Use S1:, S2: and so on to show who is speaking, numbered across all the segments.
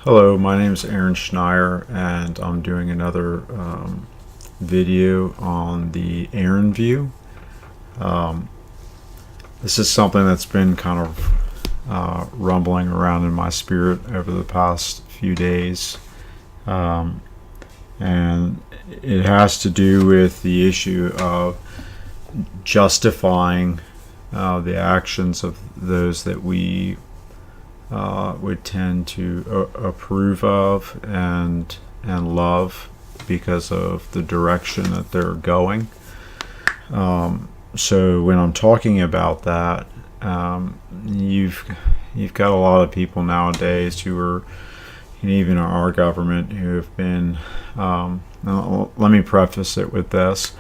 S1: Hello, my name is Aaron Schneier, and I'm doing another video on the Aaron View. Um, this is something that's been kind of rumbling around in my spirit over the past few days, um, and it has to do with the issue of justifying the actions of those that we would tend to approve of and love because of the direction that they're going. So when I'm talking about that, you've got a lot of people nowadays who are, even our government, who have been. Let me preface it with this: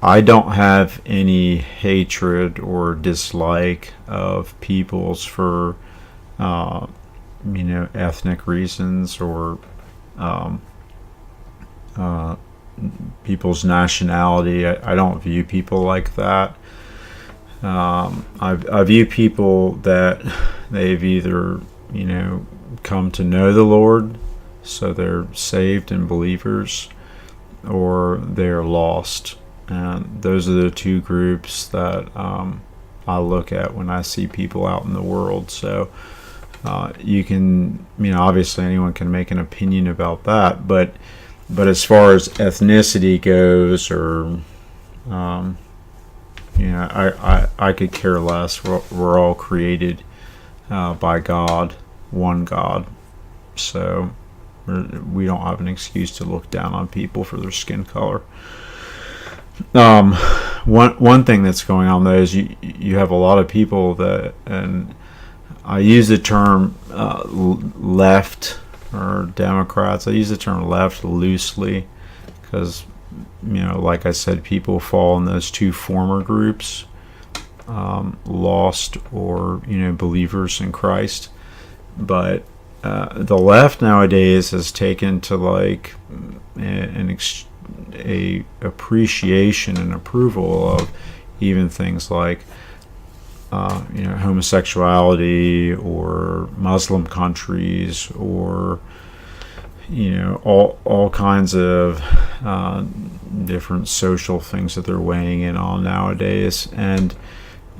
S1: I don't have any hatred or dislike of peoples for ethnic reasons or um, uh, people's nationality. I don't view people like that. I view people that they've either, come to know the Lord, so they're saved and believers, or they're lost. And those are the two groups that I look at when I see people out in the world. So you can, obviously anyone can make an opinion about that, but as far as ethnicity goes, or I could care less. We're all created by God, one God, so we don't have an excuse to look down on people for their skin color. One thing that's going on though is you have a lot of people that, and I use the term left or Democrats. I use the term left loosely because, like I said, people fall in those two former groups, lost or, believers in Christ. But the left nowadays has taken to like a appreciation and approval of even things like homosexuality, or Muslim countries, or all kinds of different social things that they're weighing in on nowadays. And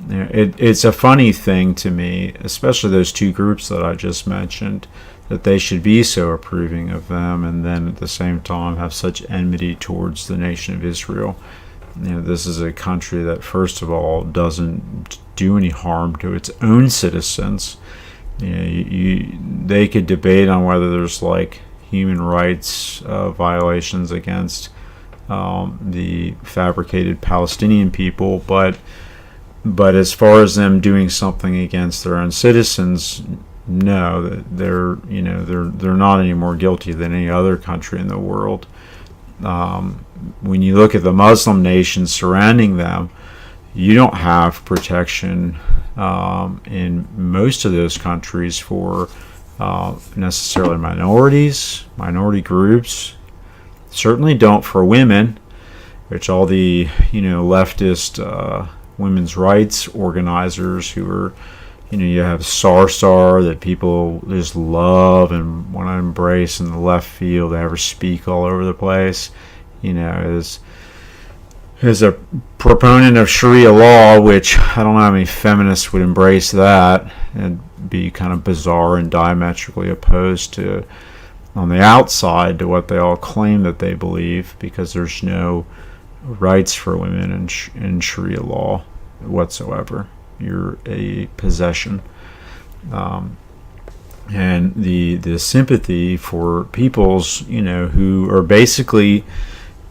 S1: it's a funny thing to me, especially those two groups that I just mentioned, that they should be so approving of them and then at the same time have such enmity towards the nation of Israel. This is a country that, first of all, doesn't do any harm to its own citizens. They could debate on whether there's like human rights violations against the fabricated Palestinian people, but as far as them doing something against their own citizens, no, they're not any more guilty than any other country in the world. When you look at the Muslim nations surrounding them, you don't have protection in most of those countries for necessarily minority groups. Certainly don't for women, which all the leftist women's rights organizers who are, you have Sarsar that people just love and want to embrace in the left field. They ever speak all over the place, is a proponent of Sharia law, which I don't know how many feminists would embrace that. It'd be kind of bizarre and diametrically opposed to, on the outside, to what they all claim that they believe, because there's no rights for women in Sharia law whatsoever. You're a possession. And the sympathy for peoples, who are basically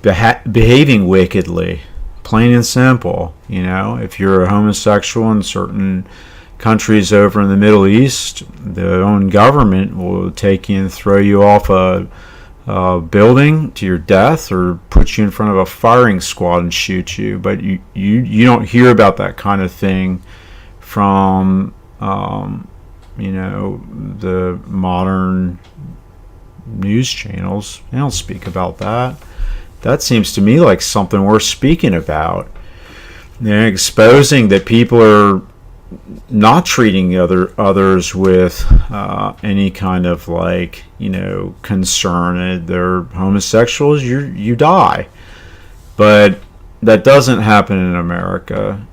S1: behaving wickedly, plain and simple. If you're a homosexual in certain countries over in the Middle East, the own government will take you and throw you off a building to your death, or put you in front of a firing squad and shoot you. But you don't hear about that kind of thing from the modern news channels. They don't speak about that. That seems to me like something worth speaking about. They're exposing that people are not treating others with any kind of like, concern. They're homosexuals, you die. But that doesn't happen in America,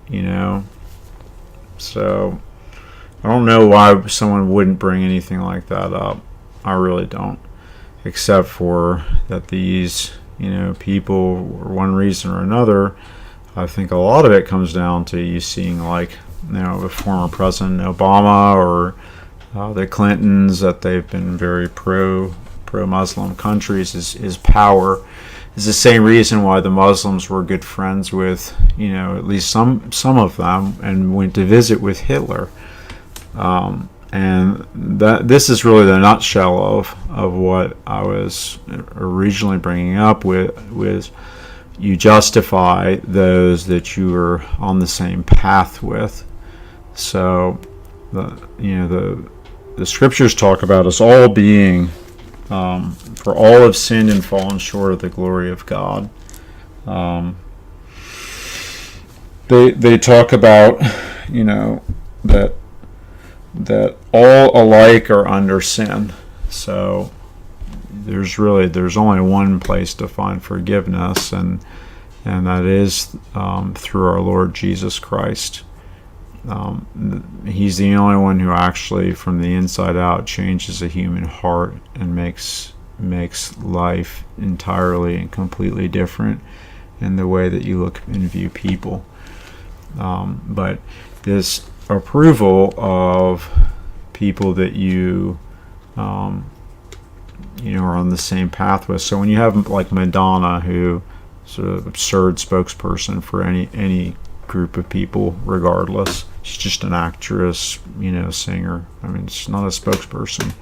S1: So I don't know why someone wouldn't bring anything like that up. I really don't. Except for that these, people, for one reason or another, I think a lot of it comes down to you seeing like, the former President Obama or the Clintons, that they've been very pro-Muslim countries, is power. Is the same reason why the Muslims were good friends with, at least some of them, and went to visit with Hitler. And that this is really the nutshell of what I was originally bringing up with you justify those that you are on the same path with. So the scriptures talk about us all being, for all have sinned and fallen short of the glory of God. They talk about, that all alike are under sin. So there's only one place to find forgiveness, and that is through our Lord Jesus Christ. He's the only one who actually, from the inside out, changes a human heart and makes life entirely and completely different in the way that you look and view people. But this approval of people that you are on the same path with. So when you have like Madonna, who is an absurd spokesperson for any group of people, regardless. She's just an actress, singer. I mean, she's not a spokesperson.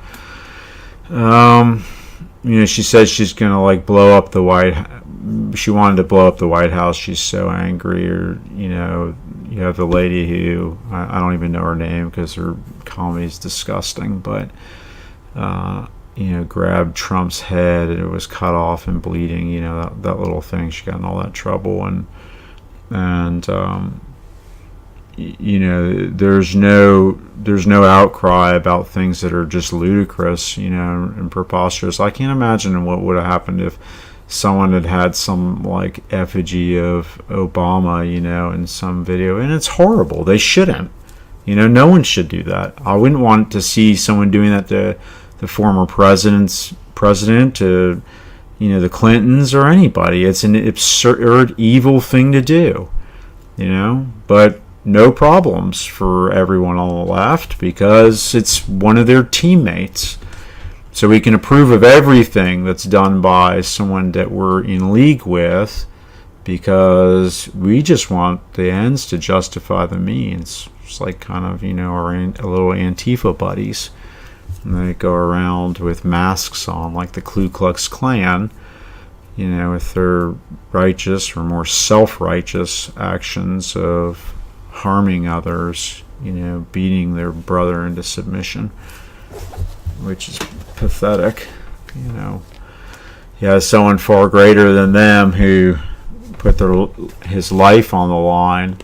S1: She says she's gonna like blow up the she wanted to blow up the White House. She's so angry. Or you have the lady who I don't even know her name because her comedy is disgusting, but grabbed Trump's head and it was cut off and bleeding. That little thing. She got in all that trouble, and there's no outcry about things that are just ludicrous, and preposterous. I can't imagine what would have happened if someone had some like effigy of Obama, in some video, and it's horrible. They shouldn't. No one should do that. I wouldn't want to see someone doing that to the former president, to the Clintons or anybody. It's an absurd, evil thing to do. But no problems for everyone on the left because it's one of their teammates. So we can approve of everything that's done by someone that we're in league with because we just want the ends to justify the means. It's like kind of, our little Antifa buddies. And they go around with masks on like the Ku Klux Klan, with their righteous or more self-righteous actions of harming others, beating their brother into submission, which is pathetic. He has someone far greater than them who put his life on the line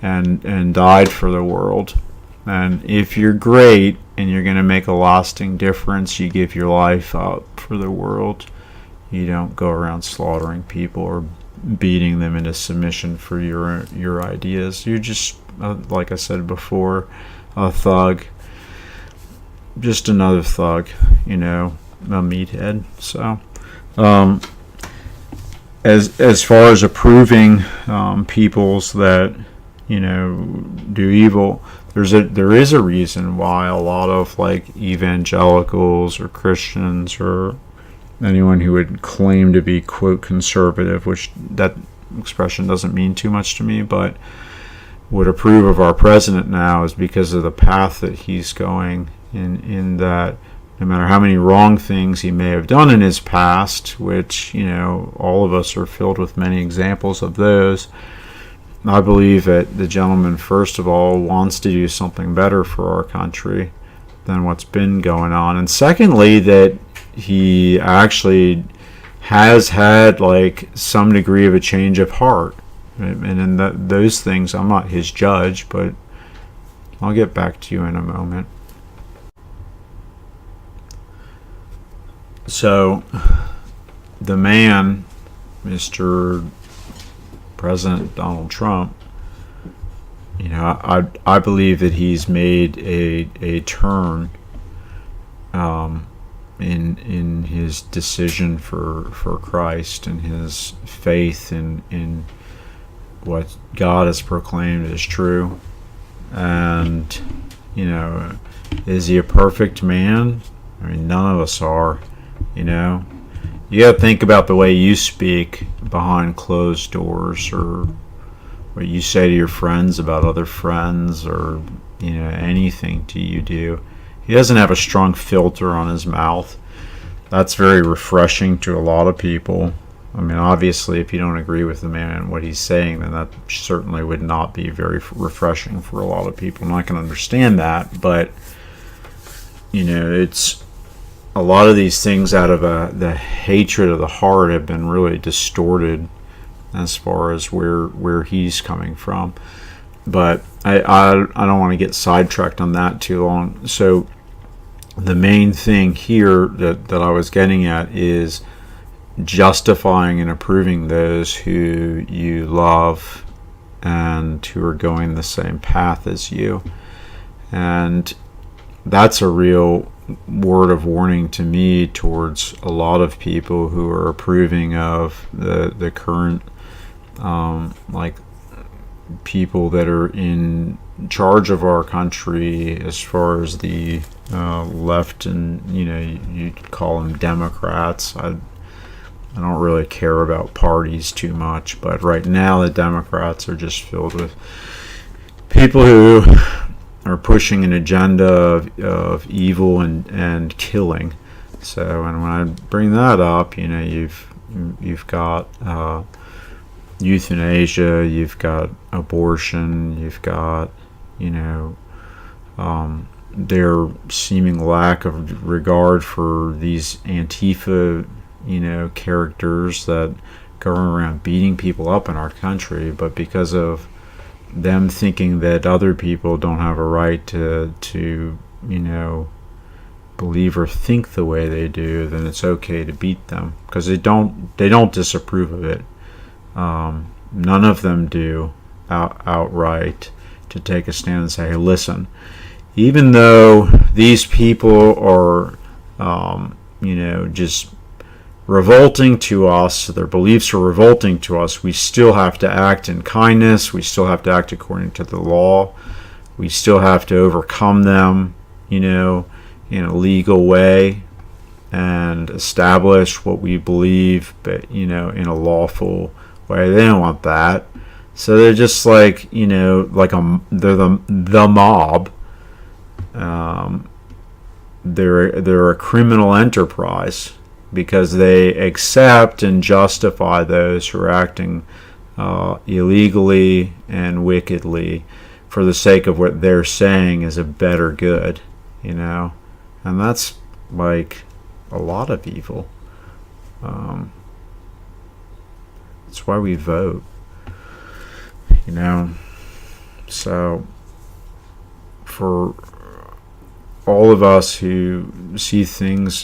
S1: and died for the world. And if you're great and you're going to make a lasting difference, you give your life up for the world. You don't go around slaughtering people or beating them into submission for your ideas. You're just, like I said before, a thug. Just another thug, a meathead. So, as far as approving peoples that do evil, there is a reason why a lot of like evangelicals or Christians or anyone who would claim to be quote conservative, which that expression doesn't mean too much to me, but would approve of our president now is because of the path that he's going in that no matter how many wrong things he may have done in his past, which all of us are filled with many examples of those, I believe that the gentleman first of all wants to do something better for our country than what's been going on, and secondly that he actually has had like some degree of a change of heart. And in those things, I'm not his judge, but I'll get back to you in a moment. So, the man, Mr. President Donald Trump, I believe that he's made a turn in his decision for Christ and his faith in what God has proclaimed as true. And is he a perfect man? I mean, none of us are. You got to think about the way you speak behind closed doors, or what you say to your friends about other friends, or anything you do. He doesn't have a strong filter on his mouth. That's very refreshing to a lot of people. I mean, obviously, if you don't agree with the man and what he's saying, then that certainly would not be very refreshing for a lot of people. And I can understand that, but it's a lot of these things out of the hatred of the heart have been really distorted as far as where he's coming from. But I don't want to get sidetracked on that too long. So the main thing here that I was getting at is justifying and approving those who you love and who are going the same path as you. And that's a real word of warning to me towards a lot of people who are approving of the current people that are in charge of our country, as far as the left, and you call them Democrats. I don't really care about parties too much, but right now the Democrats are just filled with people who are pushing an agenda of evil and killing. So, and when I bring that up, you've got euthanasia, you've got abortion, you've got their seeming lack of regard for these Antifa characters that go around beating people up in our country, but because of them thinking that other people don't have a right to believe or think the way they do, then it's okay to beat them, because they don't disapprove of it. None of them do outright to take a stand and say, hey, listen, even though these people are just revolting to us, their beliefs are revolting to us, we still have to act in kindness, we still have to act according to the law, we still have to overcome them in a legal way and establish what we believe, but in a lawful way. They don't want that, so they're just they're the mob. They're a criminal enterprise, because they accept and justify those who are acting illegally and wickedly for the sake of what they're saying is a better good, and that's like a lot of evil. That's why we vote, so for all of us who see things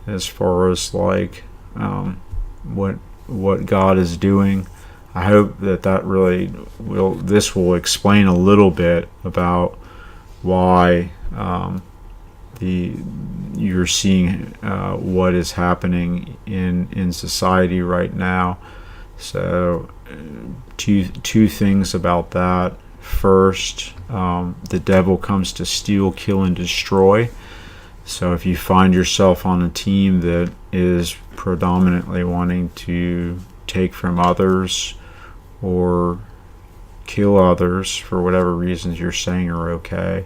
S1: as far as what God is doing, I hope that really will explain a little bit about why you're seeing what is happening in society right now. So two things about that. First, the devil comes to steal, kill, and destroy. So if you find yourself on a team that is predominantly wanting to take from others or kill others for whatever reasons you're saying are okay,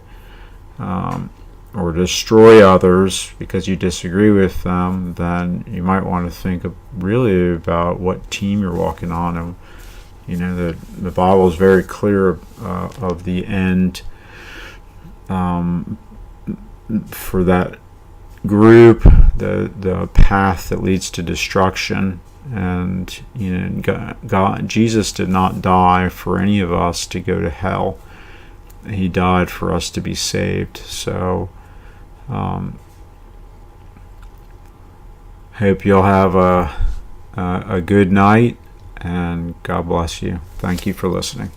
S1: or destroy others because you disagree with them, then you might want to think really about what team you're walking on. And the Bible is very clear of the end for that group, the path that leads to destruction. And Jesus did not die for any of us to go to hell. he died for us to be saved. So hope you'll have a good night, and God bless you. Thank you for listening.